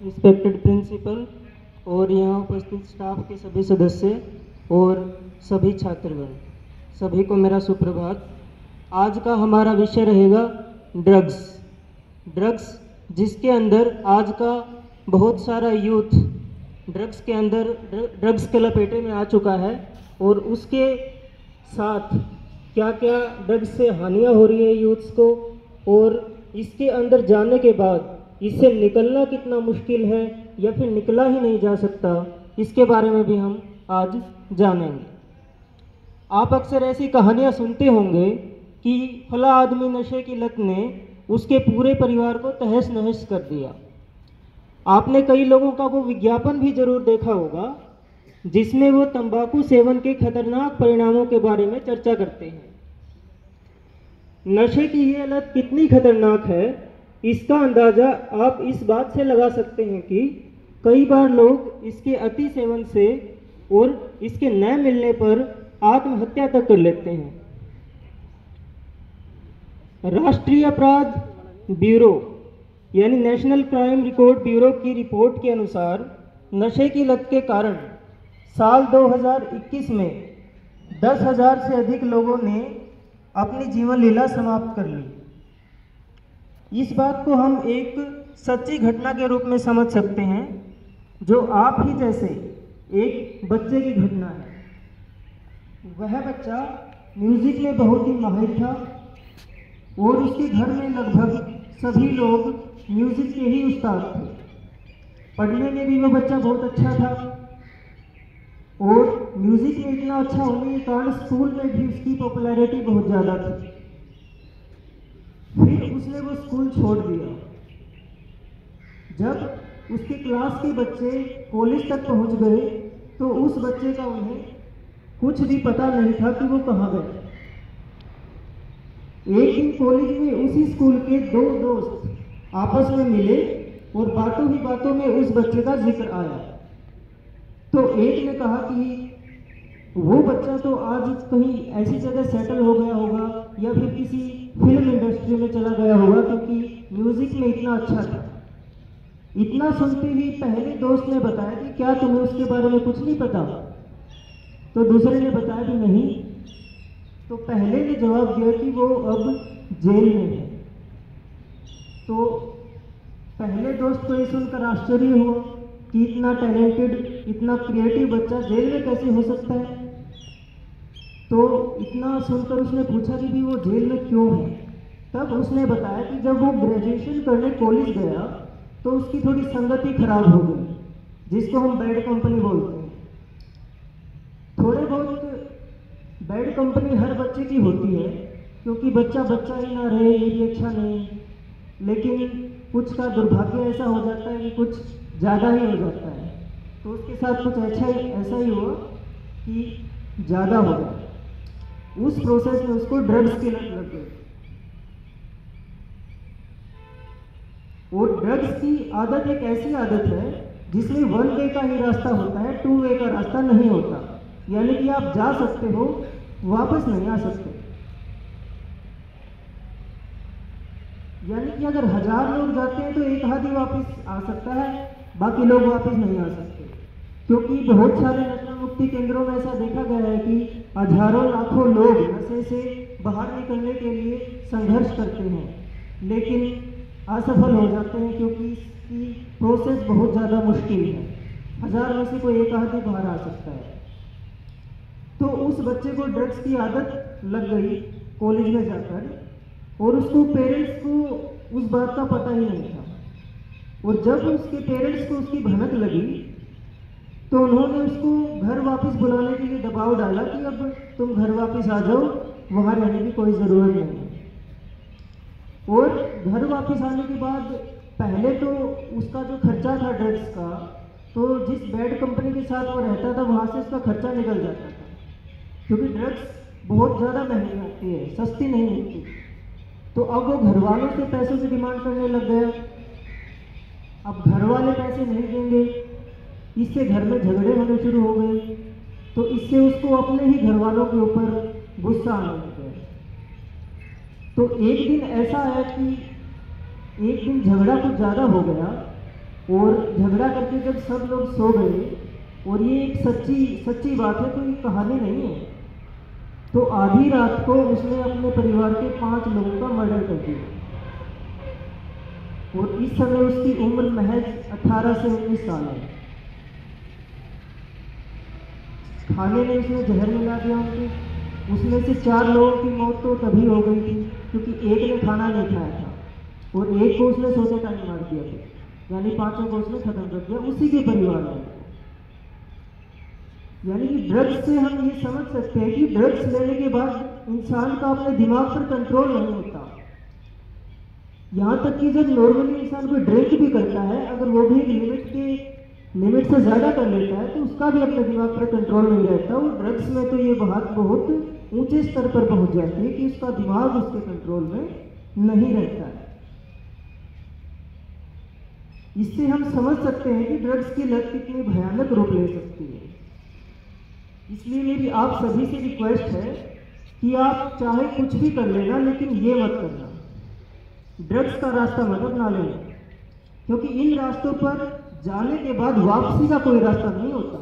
Respected principal और यहाँ उपस्थित स्टाफ के सभी सदस्य और सभी छात्रगण, सभी को मेरा सुप्रभात। आज का हमारा विषय रहेगा ड्रग्स, जिसके अंदर आज का बहुत सारा यूथ ड्रग्स के लपेटे में आ चुका है और उसके साथ क्या क्या ड्रग्स से हानियाँ हो रही है यूथ्स को, और इसके अंदर जाने के बाद इससे निकलना कितना मुश्किल है या फिर निकला ही नहीं जा सकता, इसके बारे में भी हम आज जानेंगे। आप अक्सर ऐसी कहानियाँ सुनते होंगे कि फला आदमी नशे की लत ने उसके पूरे परिवार को तहस नहस कर दिया। आपने कई लोगों का वो विज्ञापन भी जरूर देखा होगा जिसमें वो तंबाकू सेवन के खतरनाक परिणामों के बारे में चर्चा करते हैं। नशे की ये लत कितनी खतरनाक है, इसका अंदाज़ा आप इस बात से लगा सकते हैं कि कई बार लोग इसके अति सेवन से और इसके न मिलने पर आत्महत्या तक कर लेते हैं। राष्ट्रीय अपराध ब्यूरो यानी नेशनल क्राइम रिकॉर्ड ब्यूरो की रिपोर्ट के अनुसार नशे की लत के कारण साल 2021 में 10,000 से अधिक लोगों ने अपनी जीवन लीला समाप्त कर ली। इस बात को हम एक सच्ची घटना के रूप में समझ सकते हैं, जो आप ही जैसे एक बच्चे की घटना है। वह बच्चा म्यूजिक में बहुत ही माहिर था और उसके घर में लगभग सभी लोग म्यूजिक के ही उस्ताद थे। पढ़ने में भी वह बच्चा बहुत अच्छा था और म्यूजिक में इतना अच्छा होने के कारण स्कूल में भी उसकी पॉपुलैरिटी बहुत ज़्यादा थी। फिर उसने वो स्कूल छोड़ दिया। जब उसके क्लास के बच्चे कॉलेज तक पहुंच गए तो उस बच्चे का उन्हें कुछ भी पता नहीं था कि वो कहाँ गए। एक दिन कॉलेज में उसी स्कूल के दो दोस्त आपस में मिले और बातों ही बातों में उस बच्चे का जिक्र आया। तो एक ने कहा कि वो बच्चा तो आज कहीं ऐसी जगह सेटल हो गया होगा या फिर किसी फिल्म इंडस्ट्री में चला गया होगा, क्योंकि म्यूजिक में इतना अच्छा था। इतना सुनते ही पहले दोस्त ने बताया कि क्या तुम्हें उसके बारे में कुछ नहीं पता? तो दूसरे ने बताया कि नहीं। तो पहले ने जवाब दिया कि वो अब जेल में है। तो पहले दोस्त को ये सुनकर आश्चर्य हुआ कि इतना टैलेंटेड, इतना क्रिएटिव बच्चा जेल में कैसे हो सकता है। तो इतना सुनकर उसने पूछा कि भी वो जेल में क्यों है। तब उसने बताया कि जब वो ग्रेजुएशन करने कॉलेज गया तो उसकी थोड़ी संगति खराब हो गई, जिसको हम बैड कंपनी बोलते हैं। थोड़े बहुत बैड कंपनी हर बच्चे की होती है, क्योंकि बच्चा बच्चा ही ना रहे ये भी अच्छा नहीं, लेकिन कुछ का दुर्भाग्य ऐसा हो जाता है कि कुछ ज़्यादा ही हो जाता है। तो उसके साथ कुछ ऐसा ही हुआ कि ज़्यादा हो गया। उस प्रोसेस में उसको ड्रग्स की लत लग गई। और ड्रग्स की आदत एक ऐसी आदत है जिसमें 1 वे का ही रास्ता होता है, 2 वे का रास्ता नहीं होता। यानी कि आप जा सकते हो, वापस नहीं आ सकते। यानी कि अगर 1000 लोग जाते हैं तो एक आदमी वापस आ सकता है, बाकी लोग वापस नहीं आ सकते। क्योंकि बहुत सारे नशा मुक्ति केंद्रों में ऐसा देखा गया है कि हजारों लाखों लोग नशे से बाहर निकलने के लिए संघर्ष करते हैं, लेकिन असफल हो जाते हैं क्योंकि इसकी प्रोसेस बहुत ज़्यादा मुश्किल है। 1000 में से कोई एक आदमी बाहर आ सकता है। तो उस बच्चे को ड्रग्स की आदत लग गई कॉलेज में जाकर, और उसको पेरेंट्स को उस बात का पता ही नहीं था। और जब उसके पेरेंट्स को उसकी भनक लगी तो उन्होंने उसको घर वापस बुलाने के लिए दबाव डाला कि अब तुम घर वापस आ जाओ, वहाँ रहने की कोई ज़रूरत नहीं है। और घर वापस आने के बाद पहले तो उसका जो खर्चा था ड्रग्स का, तो जिस बैड कंपनी के साथ वो रहता था वहाँ से उसका खर्चा निकल जाता था, क्योंकि ड्रग्स बहुत ज़्यादा महंगी आती है, सस्ती नहीं मिलती। तो अब वो घर वालों से पैसों की डिमांड करने लग गया। अब घर वाले पैसे नहीं देंगे, इससे घर में झगड़े होने शुरू हो गए। तो इससे उसको अपने ही घर वालों के ऊपर गुस्सा आने लग गया। तो एक दिन ऐसा है कि एक दिन झगड़ा कुछ ज़्यादा हो गया और झगड़ा करके जब सब लोग सो गए, और ये एक सच्ची बात है, कोई कहानी नहीं है, तो आधी रात को उसने अपने परिवार के 5 लोगों का मर्डर कर दिया। और इस समय उसकी उम्र महज 18 से 19 साल है। खाने में उसने जहर मिला दिया उनके, उसमें से 4 लोगों की मौत तो तभी हो गई थी क्योंकि एक ने खाना नहीं खाया था और एक को उसने सोते टाइम मार दिया था, यानी 5 को उसने खत्म कर दिया उसी के परिवार में। यानी कि ड्रग्स से हम ये समझ सकते हैं कि ड्रग्स लेने के बाद इंसान का अपने दिमाग पर कंट्रोल नहीं होता। यहाँ तक कि जब नॉर्मली इंसान कोई ड्रिंक भी करता है, अगर वो भी लिमिट से ज़्यादा कर लेता है तो उसका भी अपने दिमाग पर कंट्रोल नहीं रहता। और ड्रग्स में तो ये बात बहुत ऊंचे स्तर पर पहुंच जाती है कि उसका दिमाग उसके कंट्रोल में नहीं रहता है। इससे हम समझ सकते हैं कि ड्रग्स की लत कितनी भयानक रूप ले सकती है। इसलिए मेरी आप सभी से रिक्वेस्ट है कि आप चाहे कुछ भी कर लेना, लेकिन ये मत करना, ड्रग्स का रास्ता मत अपना लेना, क्योंकि इन रास्तों पर जाने के बाद वापसी का कोई रास्ता नहीं होता।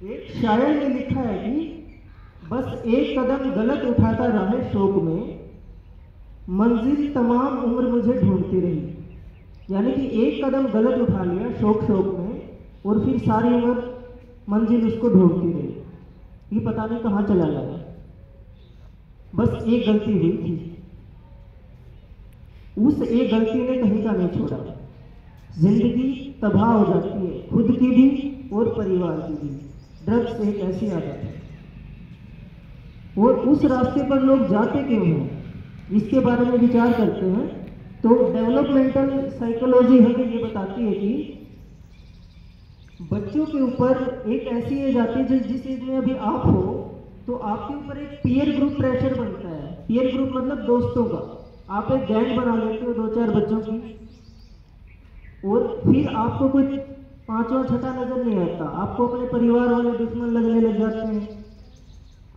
एक शायर ने लिखा है कि बस एक कदम गलत उठाता रहे शौक में, मंजिल तमाम उम्र मुझे ढूंढती रही। यानी कि एक कदम गलत उठा लिया शौक में और फिर सारी उम्र मंजिल उसको ढूंढती रही, ये पता नहीं कहाँ चला गया। बस एक गलती हुई थी, उस एक गलती ने कहीं का नहीं छोड़ा। जिंदगी तबाह हो जाती है, खुद की भी और परिवार की भी। ड्रग्स एक ऐसी आदत है, और उस रास्ते पर लोग जाते क्यों हैं, इसके बारे में विचार करते हैं तो डेवलपमेंटल साइकोलॉजी हमें ये बताती है कि बच्चों के ऊपर एक ऐसी एज आती है जिस एज में अभी आप हो तो आपके ऊपर एक पीयर ग्रुप प्रेशर बनता है। पीयर ग्रुप मतलब दोस्तों का। आप एक गैंग बना लेते हो 2-4 बच्चों की, और फिर आपको कुछ 5वां 6ठा नजर नहीं आता, आपको अपने परिवार वाले दुश्मन लगने लग जाते हैं।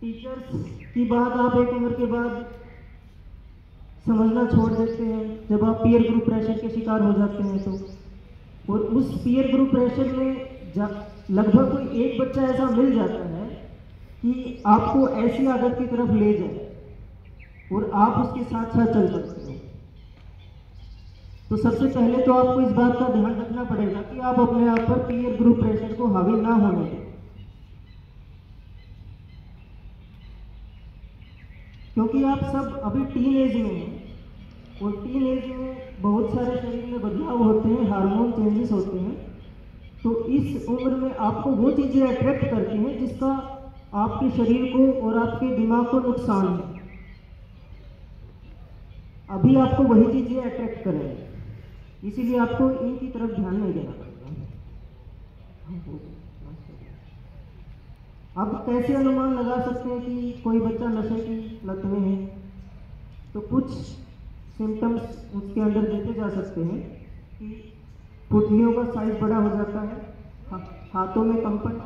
टीचर्स की बात आप एक उम्र के बाद समझना छोड़ देते हैं जब आप पीयर ग्रुप प्रेशर के शिकार हो जाते हैं तो। और उस पीयर ग्रुप प्रेशर में लगभग कोई एक बच्चा ऐसा मिल जाता है कि आपको ऐसी आदत की तरफ ले जाए और आप उसके साथ साथ चल सकते हो। तो सबसे पहले तो आपको इस बात का ध्यान रखना पड़ेगा कि आप अपने आप पर पीयर ग्रुप प्रेशर को हावी ना होने दें, क्योंकि आप सब अभी टीन एज में हैं और टीन एज में बहुत सारे शरीर में बदलाव होते हैं, हार्मोन चेंजेस होते हैं। तो इस उम्र में आपको वो चीज़ें अट्रैक्ट करती हैं जिसका आपके शरीर को और आपके दिमाग को नुकसान है। अभी आपको वही चीज़ें अट्रैक्ट करेंगे, इसीलिए आपको इनकी तरफ ध्यान नहीं देना पड़ेगा। अब कैसे अनुमान लगा सकते हैं कि कोई बच्चा नशे की लत में है? तो कुछ सिम्टम्स उसके अंदर देखे जा सकते हैं कि पुतलियों का साइज बड़ा हो जाता है, हाथों में कंपन,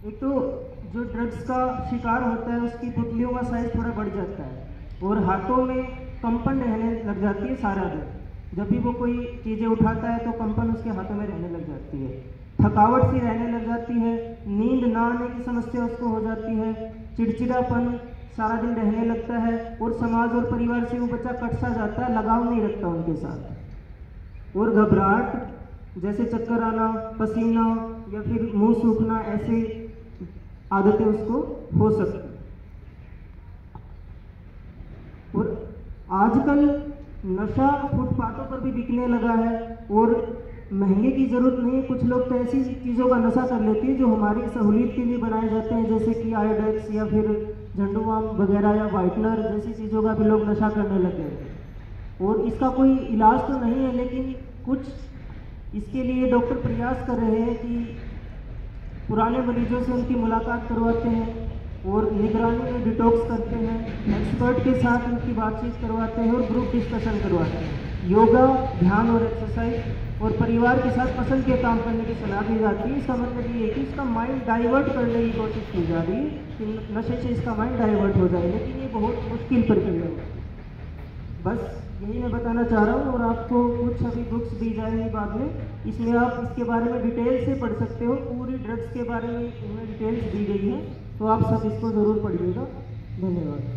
एक तो जो ड्रग्स का शिकार होता है उसकी पुतलियों का साइज थोड़ा बढ़ जाता है और हाथों में कंपन रहने लग जाती है सारा दिन। जब भी वो कोई चीज़ें उठाता है तो कंपन उसके हाथों में रहने लग जाती है, थकावट सी रहने लग जाती है, नींद ना आने की समस्या उसको हो जाती है, चिड़चिड़ापन सारा दिन रहने लगता है और समाज और परिवार से वो बच्चा कट सा जाता है, लगाव नहीं रखता उनके साथ। और घबराहट जैसे चक्कर आना, पसीना या फिर मुंह सूखना, ऐसे आदतें उसको हो सकती। और आजकल नशा फुटपाथों पर भी बिकने लगा है और महंगे की ज़रूरत नहीं है। कुछ लोग तो ऐसी चीज़ों का नशा कर लेते हैं जो हमारी सहूलियत के लिए बनाए जाते हैं, जैसे कि आयोडेक्स या फिर झंडूबाम वगैरह या वाइटनर जैसी चीज़ों का भी लोग नशा करने लग गए। और इसका कोई इलाज तो नहीं है, लेकिन कुछ इसके लिए डॉक्टर प्रयास कर रहे हैं कि पुराने मरीजों से उनकी मुलाकात करवाते हैं और निगरानी में डिटॉक्स करते हैं, एक्सपर्ट के साथ उनकी बातचीत करवाते हैं और ग्रुप डिस्कशन करवाते हैं। योगा, ध्यान और एक्सरसाइज और परिवार के साथ पसंद के काम करने की सलाह दी जाती है। इसका मतलब ये है कि इसका माइंड डाइवर्ट करने की कोशिश की जा रही है कि नशे से इसका माइंड डाइवर्ट हो जाए, लेकिन ये बहुत मुश्किल प्रक्रिया है। बस यही मैं बताना चाह रहा हूँ। और आपको कुछ अभी बुक्स दी जाएंगी बाद में, इसमें आप इसके बारे में डिटेल से पढ़ सकते हो। पूरी ड्रग्स के बारे में इसमें डिटेल्स दी गई है, तो आप सब इसको ज़रूर पढ़िएगा। धन्यवाद।